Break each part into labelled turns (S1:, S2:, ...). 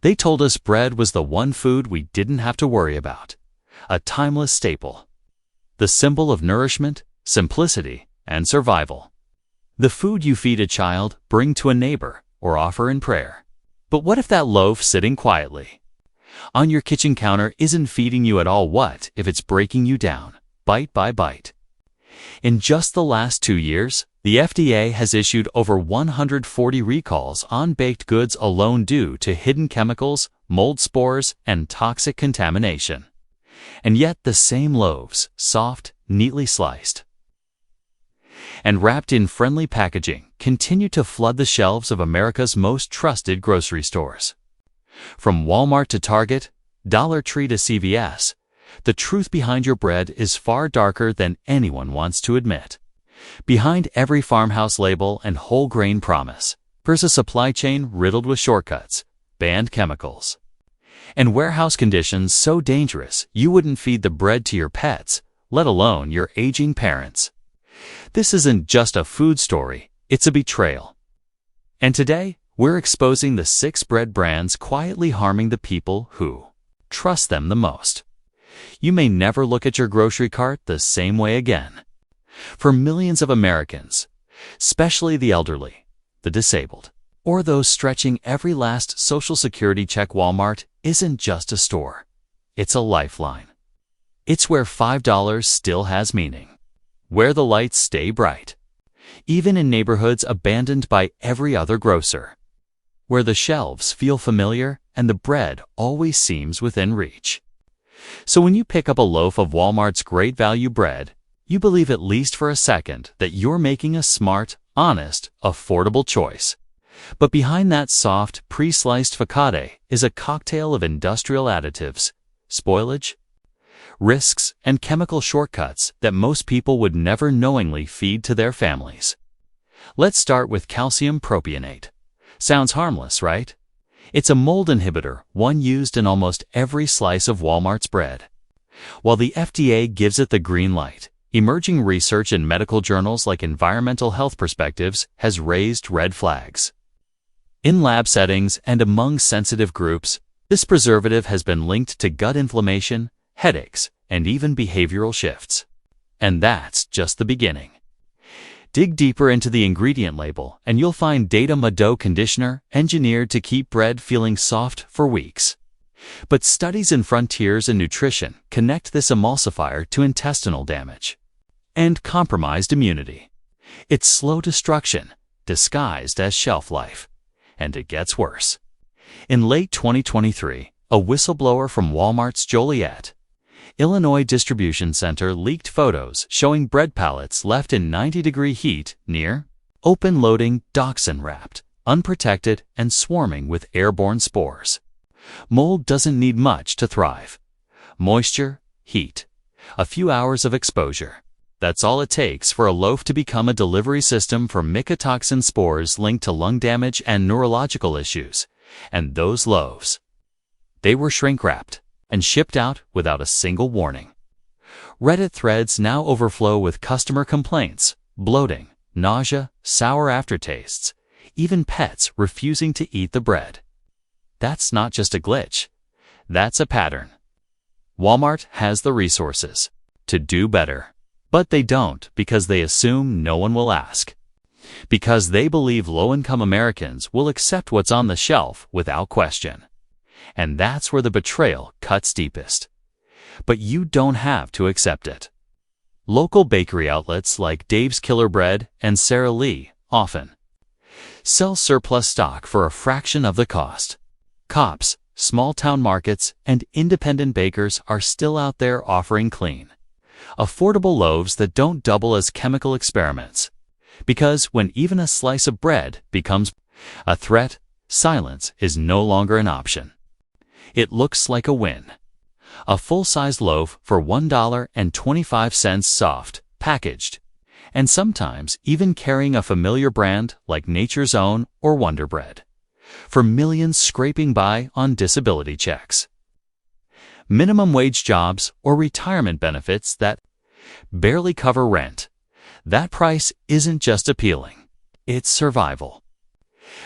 S1: They told us bread was the one food we didn't have to worry about, a timeless staple, the symbol of nourishment, simplicity, and survival. The food you feed a child, bring to a neighbor, or offer in prayer. But what if that loaf sitting quietly on your kitchen counter isn't feeding you at all? What if it's breaking you down, bite by bite? In just the last 2 years, the FDA has issued over 140 recalls on baked goods alone due to hidden chemicals, mold spores, and toxic contamination. And yet the same loaves, soft, neatly sliced, and wrapped in friendly packaging, continue to flood the shelves of America's most trusted grocery stores. From Walmart to Target, Dollar Tree to CVS, the truth behind your bread is far darker than anyone wants to admit. Behind every farmhouse label and whole grain promise, there's a supply chain riddled with shortcuts, banned chemicals, and warehouse conditions so dangerous you wouldn't feed the bread to your pets, let alone your aging parents. This isn't just a food story, it's a betrayal. And today, we're exposing the 6 bread brands quietly harming the people who trust them the most. You may never look at your grocery cart the same way again. For millions of Americans, especially the elderly, the disabled, or those stretching every last Social Security check, Walmart isn't just a store. It's a lifeline. It's where $5 still has meaning, where the lights stay bright, even in neighborhoods abandoned by every other grocer, where the shelves feel familiar and the bread always seems within reach. So when you pick up a loaf of Walmart's great value bread, you believe at least for a second that you're making a smart, honest, affordable choice. But behind that soft, pre-sliced facade is a cocktail of industrial additives, spoilage, risks, and chemical shortcuts that most people would never knowingly feed to their families. Let's start with calcium propionate. Sounds harmless, right? It's a mold inhibitor, one used in almost every slice of Walmart's bread. While the FDA gives it the green light, emerging research in medical journals like Environmental Health Perspectives has raised red flags. In lab settings and among sensitive groups, this preservative has been linked to gut inflammation, headaches, and even behavioral shifts. And that's just the beginning. Dig deeper into the ingredient label and you'll find Data dough conditioner engineered to keep bread feeling soft for weeks. But studies in Frontiers in Nutrition connect this emulsifier to intestinal damage and compromised immunity. It's slow destruction, disguised as shelf life. And it gets worse. In late 2023, a whistleblower from Walmart's Joliet, Illinois distribution center leaked photos showing bread pallets left in 90-degree heat near open-loading dioxin wrapped, unprotected, and swarming with airborne spores. Mold doesn't need much to thrive. Moisture, heat, a few hours of exposure. That's all it takes for a loaf to become a delivery system for mycotoxin spores linked to lung damage and neurological issues. And those loaves, they were shrink-wrapped and shipped out without a single warning. Reddit threads now overflow with customer complaints, bloating, nausea, sour aftertastes, even pets refusing to eat the bread. That's not just a glitch. That's a pattern. Walmart has the resources to do better. But they don't because they assume no one will ask. Because they believe low-income Americans will accept what's on the shelf without question. And that's where the betrayal cuts deepest. But you don't have to accept it. Local bakery outlets like Dave's Killer Bread and Sara Lee often sell surplus stock for a fraction of the cost. Cops, small-town markets, and independent bakers are still out there offering clean, affordable loaves that don't double as chemical experiments. Because when even a slice of bread becomes a threat, silence is no longer an option. It looks like a win. A full-size loaf for $1.25 soft, packaged, and sometimes even carrying a familiar brand like Nature's Own or Wonder Bread, for millions scraping by on disability checks, minimum wage jobs, or retirement benefits that barely cover rent. That price isn't just appealing, it's survival.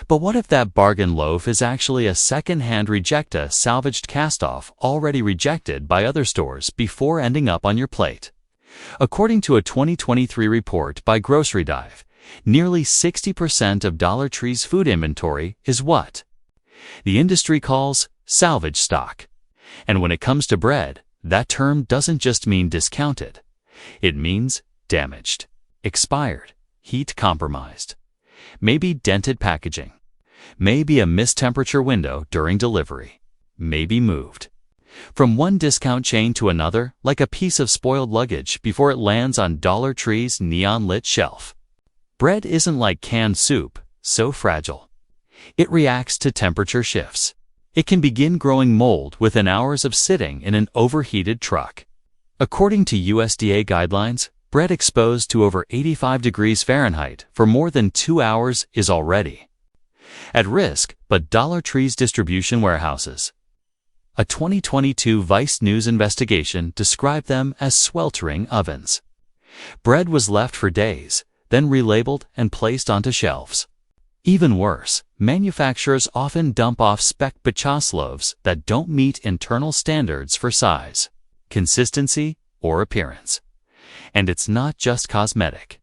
S1: But what if that bargain loaf is actually a second-hand rejecta salvaged cast-off already rejected by other stores before ending up on your plate? According to a 2023 report by Grocery Dive, nearly 60% of Dollar Tree's food inventory is what the industry calls salvage stock. And when it comes to bread, that term doesn't just mean discounted. It means damaged, expired, heat compromised, maybe dented packaging, maybe a missed temperature window during delivery, maybe moved from one discount chain to another like a piece of spoiled luggage before it lands on Dollar Tree's neon-lit shelf. Bread isn't like canned soup, so fragile. It reacts to temperature shifts. It can begin growing mold within hours of sitting in an overheated truck. According to USDA guidelines, bread exposed to over 85 degrees Fahrenheit for more than 2 hours is already at risk, but Dollar Tree's distribution warehouses. A 2022 Vice News investigation described them as sweltering ovens. Bread was left for days, then relabeled and placed onto shelves. Even worse, manufacturers often dump off spec bachas loaves that don't meet internal standards for size, consistency, or appearance. And it's not just cosmetic.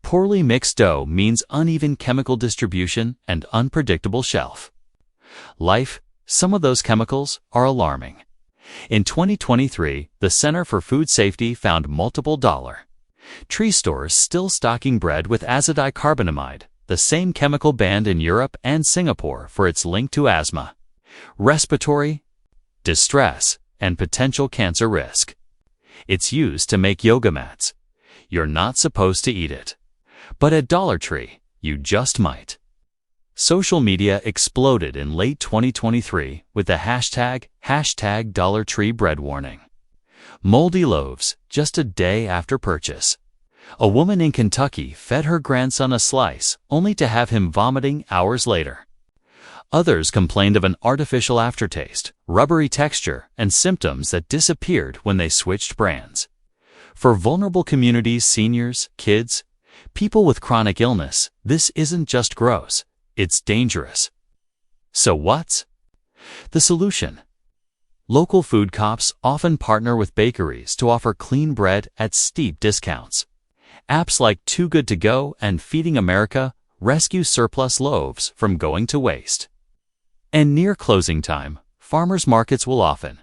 S1: Poorly mixed dough means uneven chemical distribution and unpredictable shelf life. Some of those chemicals are alarming. In 2023, the Center for Food Safety found multiple Dollar Tree stores still stocking bread with azodicarbonamide, the same chemical banned in Europe and Singapore for its link to asthma, respiratory distress, and potential cancer risk. It's used to make yoga mats. You're not supposed to eat it. But at Dollar Tree, you just might. Social media exploded in late 2023 with the hashtag Dollar Tree bread warning. Moldy loaves just a day after purchase. A woman in Kentucky fed her grandson a slice only to have him vomiting hours later. Others complained of an artificial aftertaste, rubbery texture, and symptoms that disappeared when they switched brands. For vulnerable communities, seniors, kids, people with chronic illness, this isn't just gross. It's dangerous. So what's the solution? Local food co-ops often partner with bakeries to offer clean bread at steep discounts. Apps like Too Good to Go and Feeding America rescue surplus loaves from going to waste. And near closing time, farmers markets will often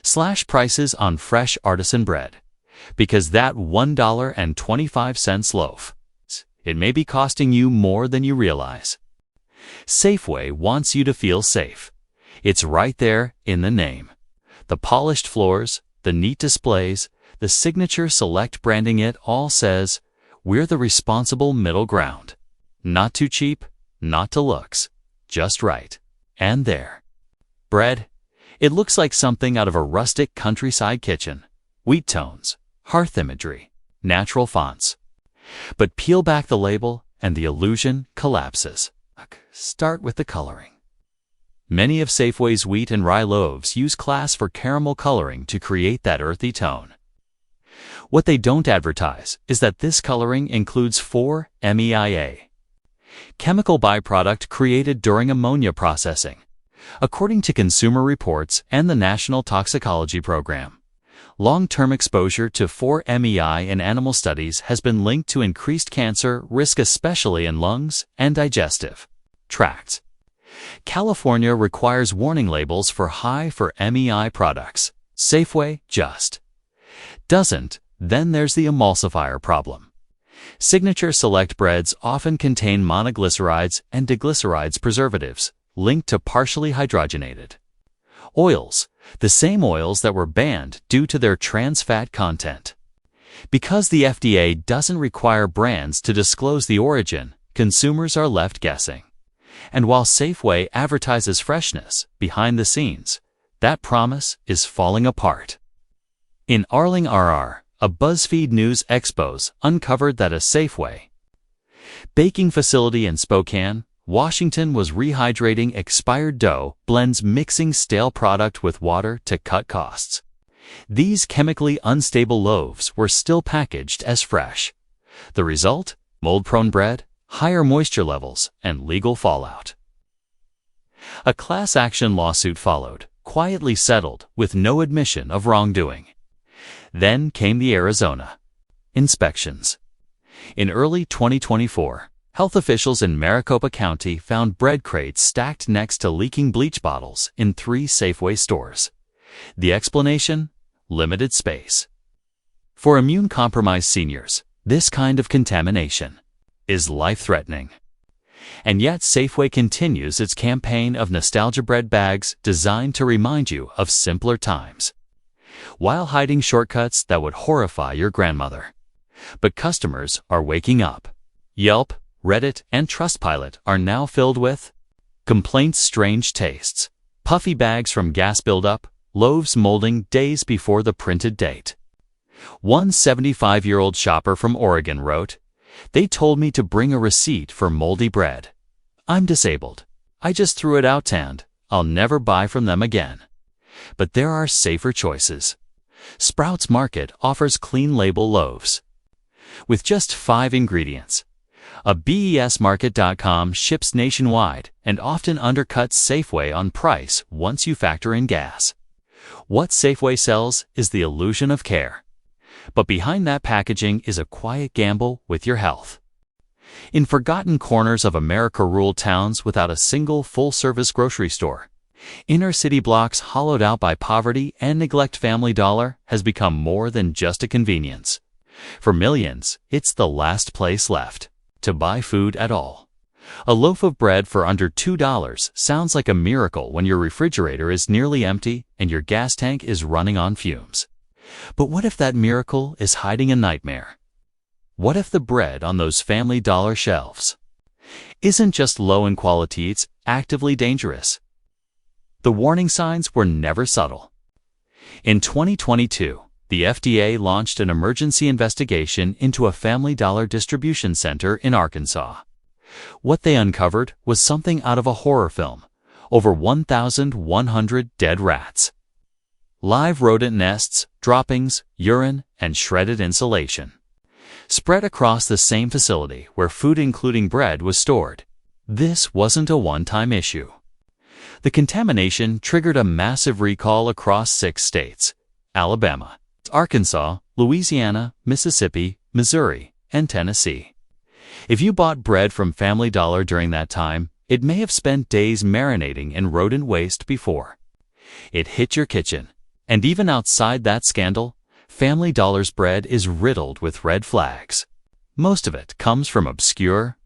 S1: slash prices on fresh artisan bread, because that $1.25 loaf, it may be costing you more than you realize. Safeway wants you to feel safe. It's right there in the name. The polished floors, the neat displays, the signature select branding, it all says, we're the responsible middle ground. Not too cheap, not to looks, just right. And there. Bread. It looks like something out of a rustic countryside kitchen. Wheat tones, hearth imagery, natural fonts. But peel back the label and the illusion collapses. Start with the coloring. Many of Safeway's wheat and rye loaves use class for caramel coloring to create that earthy tone. What they don't advertise is that this coloring includes 4-MEIA, chemical byproduct created during ammonia processing, according to Consumer Reports and the National Toxicology Program. Long-term exposure to 4-MEI in animal studies has been linked to increased cancer risk, especially in lungs and digestive tracts. California requires warning labels for high 4-MEI products. Safeway just doesn't. Then there's the emulsifier problem. Signature Select breads often contain monoglycerides and diglycerides preservatives linked to partially hydrogenated oils, the same oils that were banned due to their trans fat content. Because the FDA doesn't require brands to disclose the origin, consumers are left guessing. And while Safeway advertises freshness behind the scenes, that promise is falling apart. In Arling, RR, a BuzzFeed News expose uncovered that a Safeway baking facility in Spokane, Washington was rehydrating expired dough blends, mixing stale product with water to cut costs. These chemically unstable loaves were still packaged as fresh. The result? Mold-prone bread, higher moisture levels, and legal fallout. A class action lawsuit followed, quietly settled with no admission of wrongdoing. Then came the Arizona inspections. In early 2024, health officials in Maricopa County found bread crates stacked next to leaking bleach bottles in 3 Safeway stores. The explanation? Limited space. For immune-compromised seniors, this kind of contamination is life-threatening. And yet Safeway continues its campaign of nostalgia bread bags designed to remind you of simpler times, while hiding shortcuts that would horrify your grandmother. But customers are waking up. Yelp, Reddit, and Trustpilot are now filled with complaints, strange tastes, puffy bags from gas buildup, loaves molding days before the printed date. One 75-year-old shopper from Oregon wrote, "They told me to bring a receipt for moldy bread. I'm disabled. I just threw it out and I'll never buy from them again." But there are safer choices. Sprouts Market offers clean label loaves with just 5 ingredients. A BESmarket.com ships nationwide and often undercuts Safeway on price once you factor in gas. What Safeway sells is the illusion of care. But behind that packaging is a quiet gamble with your health. In forgotten corners of America's rural towns without a single full-service grocery store, inner-city blocks hollowed out by poverty and neglect, Family Dollar has become more than just a convenience. For millions, it's the last place left to buy food at all. A loaf of bread for under $2 sounds like a miracle when your refrigerator is nearly empty and your gas tank is running on fumes. But what if that miracle is hiding a nightmare? What if the bread on those Family Dollar shelves isn't just low in quality, it's actively dangerous? The warning signs were never subtle. In 2022, the FDA launched an emergency investigation into a Family Dollar distribution center in Arkansas. What they uncovered was something out of a horror film: over 1,100 dead rats, live rodent nests, droppings, urine, and shredded insulation, spread across the same facility where food including bread was stored. This wasn't a one-time issue. The contamination triggered a massive recall across 6 states: Alabama, Arkansas, Louisiana, Mississippi, Missouri, and Tennessee. If you bought bread from Family Dollar during that time, it may have spent days marinating in rodent waste before it hit your kitchen. And even outside that scandal, Family Dollar's bread is riddled with red flags. Most of it comes from obscure,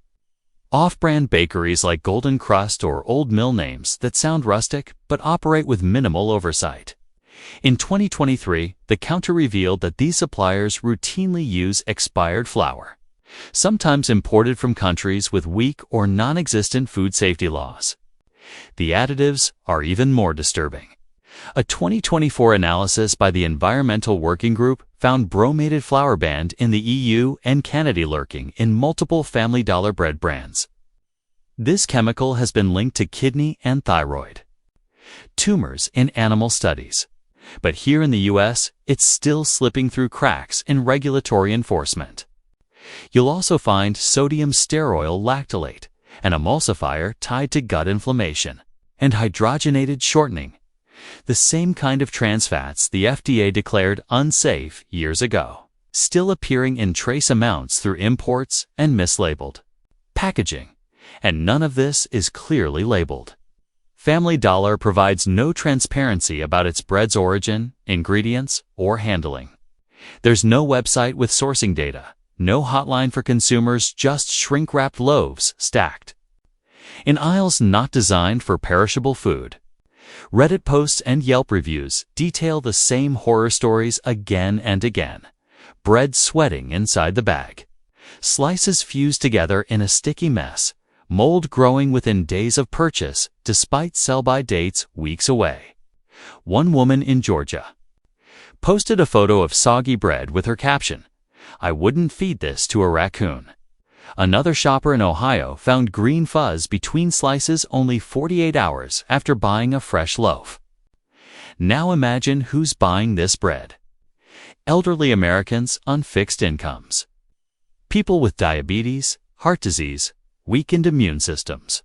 S1: off-brand bakeries like Golden Crust or Old Mill names that sound rustic but operate with minimal oversight. In 2023, the counter revealed that these suppliers routinely use expired flour, sometimes imported from countries with weak or non-existent food safety laws. The additives are even more disturbing. A 2024 analysis by the Environmental Working Group found bromated flour banned in the EU and Canada, lurking in multiple Family Dollar bread brands. This chemical has been linked to kidney and thyroid tumors in animal studies. But here in the US, it's still slipping through cracks in regulatory enforcement. You'll also find sodium stearoyl lactylate, an emulsifier tied to gut inflammation, and hydrogenated shortening, the same kind of trans fats the FDA declared unsafe years ago, still appearing in trace amounts through imports and mislabeled packaging. And none of this is clearly labeled. Family Dollar provides no transparency about its bread's origin, ingredients, or handling. There's no website with sourcing data, no hotline for consumers, just shrink-wrapped loaves stacked in aisles not designed for perishable food. Reddit posts and Yelp reviews detail the same horror stories again and again. Bread sweating inside the bag, slices fused together in a sticky mess, mold growing within days of purchase despite sell-by dates weeks away. One woman in Georgia posted a photo of soggy bread with her caption, "I wouldn't feed this to a raccoon." Another shopper in Ohio found green fuzz between slices only 48 hours after buying a fresh loaf. Now imagine who's buying this bread. Elderly Americans on fixed incomes, people with diabetes, heart disease, weakened immune systems.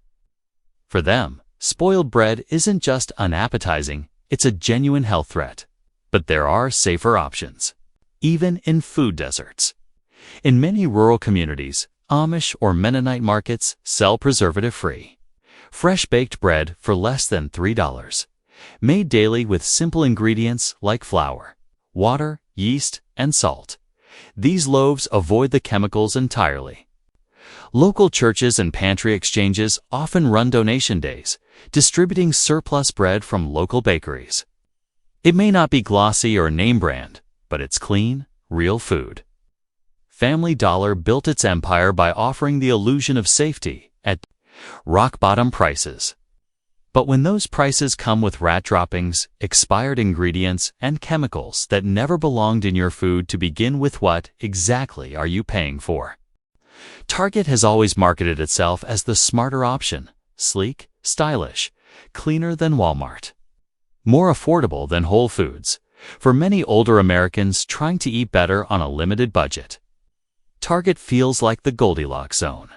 S1: For them, spoiled bread isn't just unappetizing, it's a genuine health threat. But there are safer options, even in food deserts. In many rural communities, Amish or Mennonite markets sell preservative-free, fresh-baked bread for less than $3, made daily with simple ingredients like flour, water, yeast, and salt. These loaves avoid the chemicals entirely. Local churches and pantry exchanges often run donation days, distributing surplus bread from local bakeries. It may not be glossy or name brand, but it's clean, real food. Family Dollar built its empire by offering the illusion of safety at rock-bottom prices. But when those prices come with rat droppings, expired ingredients, and chemicals that never belonged in your food to begin with, what exactly are you paying for? Target has always marketed itself as the smarter option, sleek, stylish, cleaner than Walmart, more affordable than Whole Foods, for many older Americans trying to eat better on a limited budget. Target feels like the Goldilocks zone.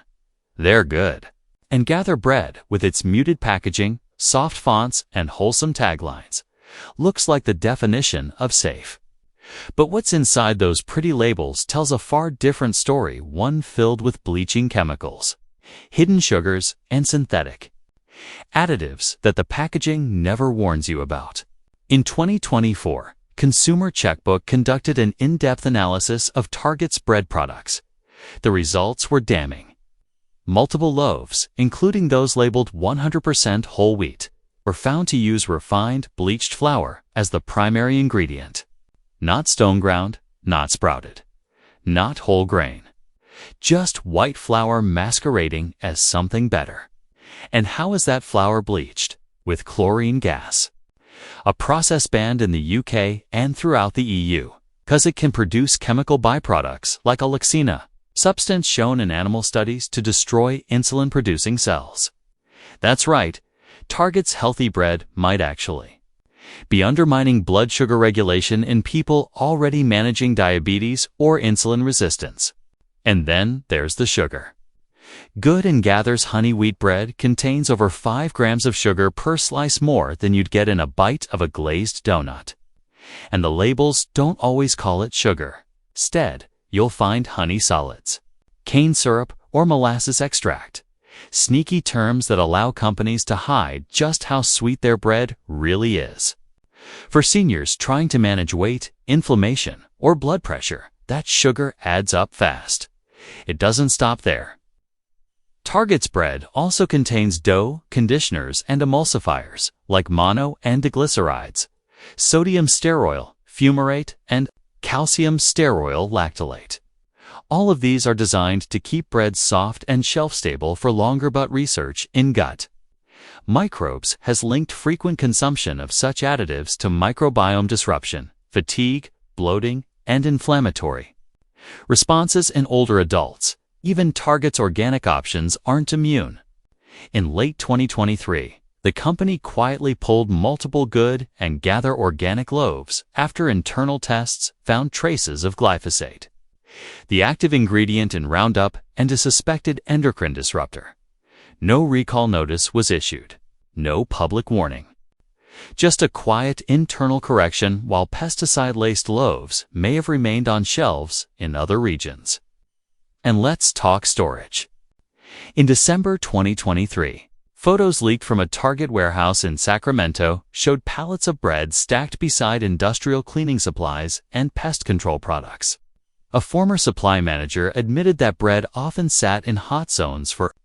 S1: They're good. And Gather bread, with its muted packaging, soft fonts, and wholesome taglines, looks like the definition of safe. But what's inside those pretty labels tells a far different story, one filled with bleaching chemicals, hidden sugars, and synthetic additives that the packaging never warns you about. In 2024, Consumer Checkbook conducted an in-depth analysis of Target's bread products. The results were damning. Multiple loaves, including those labeled 100% whole wheat, were found to use refined, bleached flour as the primary ingredient. Not stone ground, not sprouted, not whole grain. Just white flour masquerading as something better. And how is that flour bleached? With chlorine gas, a process banned in the UK and throughout the EU, because it can produce chemical byproducts like alloxina, substance shown in animal studies to destroy insulin-producing cells. That's right, Target's healthy bread might actually be undermining blood sugar regulation in people already managing diabetes or insulin resistance. And then there's the sugar. Good and Gather's honey wheat bread contains over 5 grams of sugar per slice, more than you'd get in a bite of a glazed donut. And the labels don't always call it sugar. Instead, you'll find honey solids, cane syrup, or molasses extract. Sneaky terms that allow companies to hide just how sweet their bread really is. For seniors trying to manage weight, inflammation, or blood pressure, that sugar adds up fast. It doesn't stop there. Target's bread also contains dough, conditioners, and emulsifiers like mono and diglycerides, sodium stearoyl, fumarate, and calcium stearoyl lactylate. All of these are designed to keep bread soft and shelf-stable for longer, but research in gut microbes has linked frequent consumption of such additives to microbiome disruption, fatigue, bloating, and inflammatory responses in older adults. Even Target's organic options aren't immune. In late 2023, the company quietly pulled multiple Good and Gather organic loaves after internal tests found traces of glyphosate, the active ingredient in Roundup and a suspected endocrine disruptor. No recall notice was issued, no public warning. Just a quiet internal correction, while pesticide-laced loaves may have remained on shelves in other regions. And let's talk storage. In December 2023, photos leaked from a Target warehouse in Sacramento showed pallets of bread stacked beside industrial cleaning supplies and pest control products. A former supply manager admitted that bread often sat in hot zones for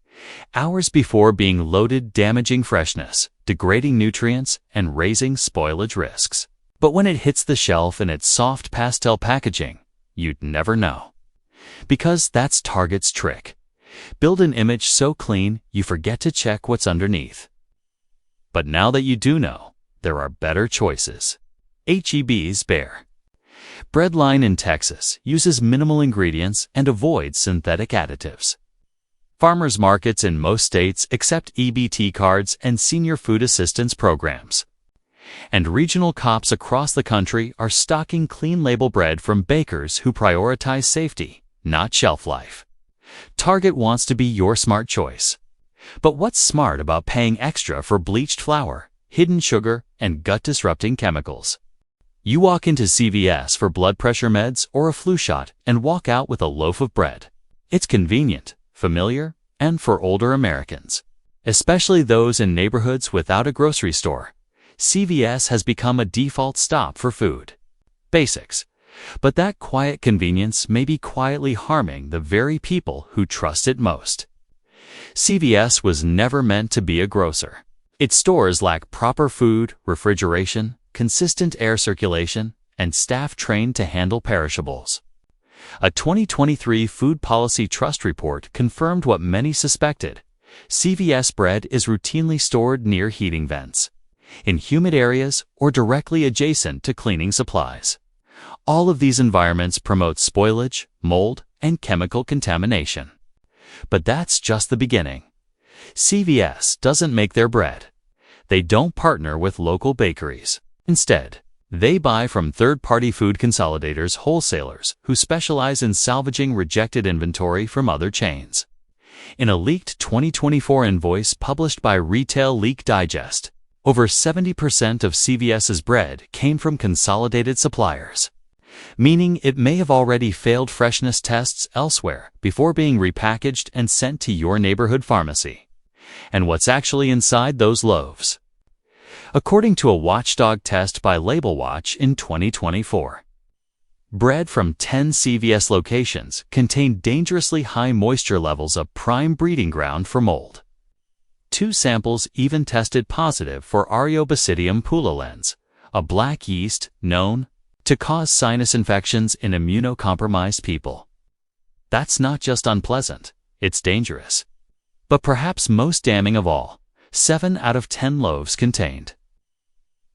S1: hours before being loaded, damaging freshness, degrading nutrients, and raising spoilage risks. But when it hits the shelf in its soft pastel packaging, you'd never know. Because that's Target's trick. Build an image so clean you forget to check what's underneath. But now that you do know, there are better choices. H-E-B's Bare bread line in Texas uses minimal ingredients and avoids synthetic additives. Farmers markets in most states accept EBT cards and senior food assistance programs. And regional co-ops across the country are stocking clean label bread from bakers who prioritize safety, not shelf life. Target wants to be your smart choice. But what's smart about paying extra for bleached flour, hidden sugar, and gut-disrupting chemicals? You walk into CVS for blood pressure meds or a flu shot and walk out with a loaf of bread. It's convenient, familiar, and for older Americans, especially those in neighborhoods without a grocery store, CVS has become a default stop for food. Basics. But that quiet convenience may be quietly harming the very people who trust it most. CVS was never meant to be a grocer. Its stores lack proper food, refrigeration, consistent air circulation, and staff trained to handle perishables. A 2023 Food Policy Trust report confirmed what many suspected. CVS bread is routinely stored near heating vents, in humid areas, or directly adjacent to cleaning supplies. All of these environments promote spoilage, mold, and chemical contamination. But that's just the beginning. CVS doesn't make their bread. They don't partner with local bakeries. Instead, they buy from third-party food consolidators, wholesalers who specialize in salvaging rejected inventory from other chains. In a leaked 2024 invoice published by Retail Leak Digest, over 70% of CVS's bread came from consolidated suppliers, meaning it may have already failed freshness tests elsewhere before being repackaged and sent to your neighborhood pharmacy. And what's actually inside those loaves? According to a watchdog test by LabelWatch in 2024, bread from 10 CVS locations contained dangerously high moisture levels, a prime breeding ground for mold. 2 samples even tested positive for Ariobasidium pullulans, a black yeast known to cause sinus infections in immunocompromised people. That's not just unpleasant, it's dangerous. But perhaps most damning of all, 7 out of 10 loaves contained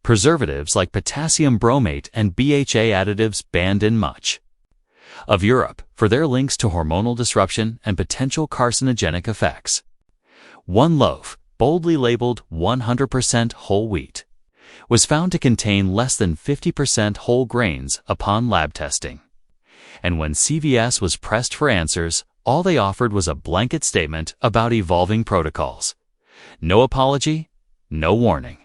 S1: preservatives like potassium bromate and BHA, additives banned in much of Europe for their links to hormonal disruption and potential carcinogenic effects. One loaf, boldly labeled 100% whole wheat, was found to contain less than 50% whole grains upon lab testing. And when CVS was pressed for answers, all they offered was a blanket statement about evolving protocols. No apology, no warning,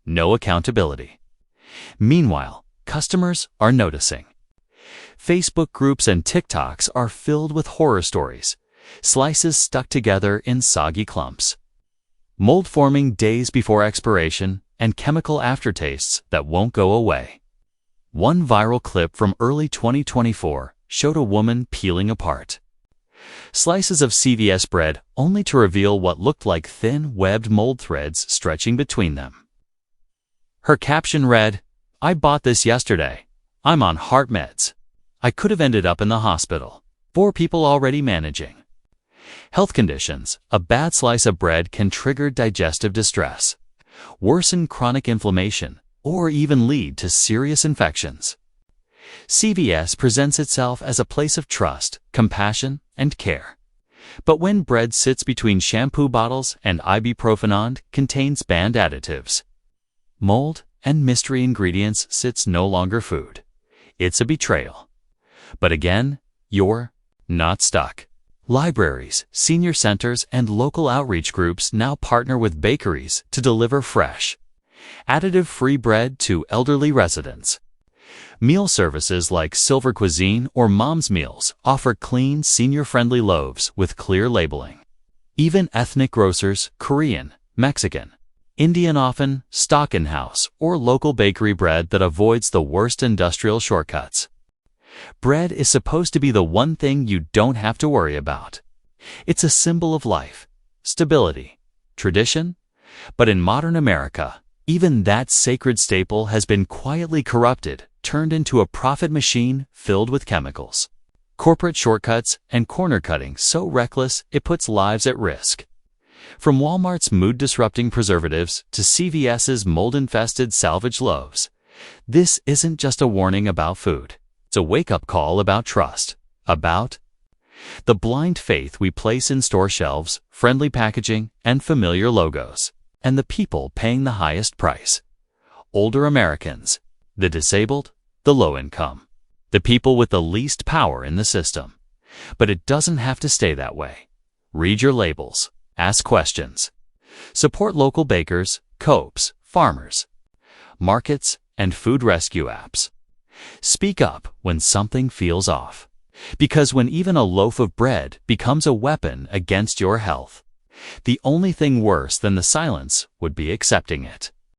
S1: no accountability. Meanwhile, customers are noticing. Facebook groups and TikToks are filled with horror stories, slices stuck together in soggy clumps, mold forming days before expiration, and chemical aftertastes that won't go away. One viral clip from early 2024 showed a woman peeling apart slices of CVS bread only to reveal what looked like thin, webbed mold threads stretching between them. Her caption read, "I bought this yesterday. I'm on heart meds. I could have ended up in the hospital. 4 people already managing." Health conditions. A bad slice of bread can trigger digestive distress, worsen chronic inflammation, or even lead to serious infections. CVS presents itself as a place of trust, compassion, and care. But when bread sits between shampoo bottles and ibuprofen contains banned additives, mold, and mystery ingredients, it's no longer food. It's a betrayal. But again, you're not stuck. Libraries, senior centers, and local outreach groups now partner with bakeries to deliver fresh, additive-free bread to elderly residents. Meal services like Silver Cuisine or Mom's Meals offer clean, senior-friendly loaves with clear labeling. Even ethnic grocers, Korean, Mexican, Indian, often stock-in-house or local bakery bread that avoids the worst industrial shortcuts. Bread is supposed to be the one thing you don't have to worry about. It's a symbol of life, stability, tradition. But in modern America, even that sacred staple has been quietly corrupted, turned into a profit machine filled with chemicals, corporate shortcuts, and corner cutting so reckless it puts lives at risk. From Walmart's mood-disrupting preservatives to CVS's mold-infested salvage loaves, this isn't just a warning about food. It's a wake-up call about trust, about the blind faith we place in store shelves, friendly packaging, and familiar logos, and the people paying the highest price. Older Americans, the disabled, the low-income, the people with the least power in the system. But it doesn't have to stay that way. Read your labels. Ask questions. Support local bakers, co-ops, farmers, markets, and food rescue apps. Speak up when something feels off. Because when even a loaf of bread becomes a weapon against your health, the only thing worse than the silence would be accepting it.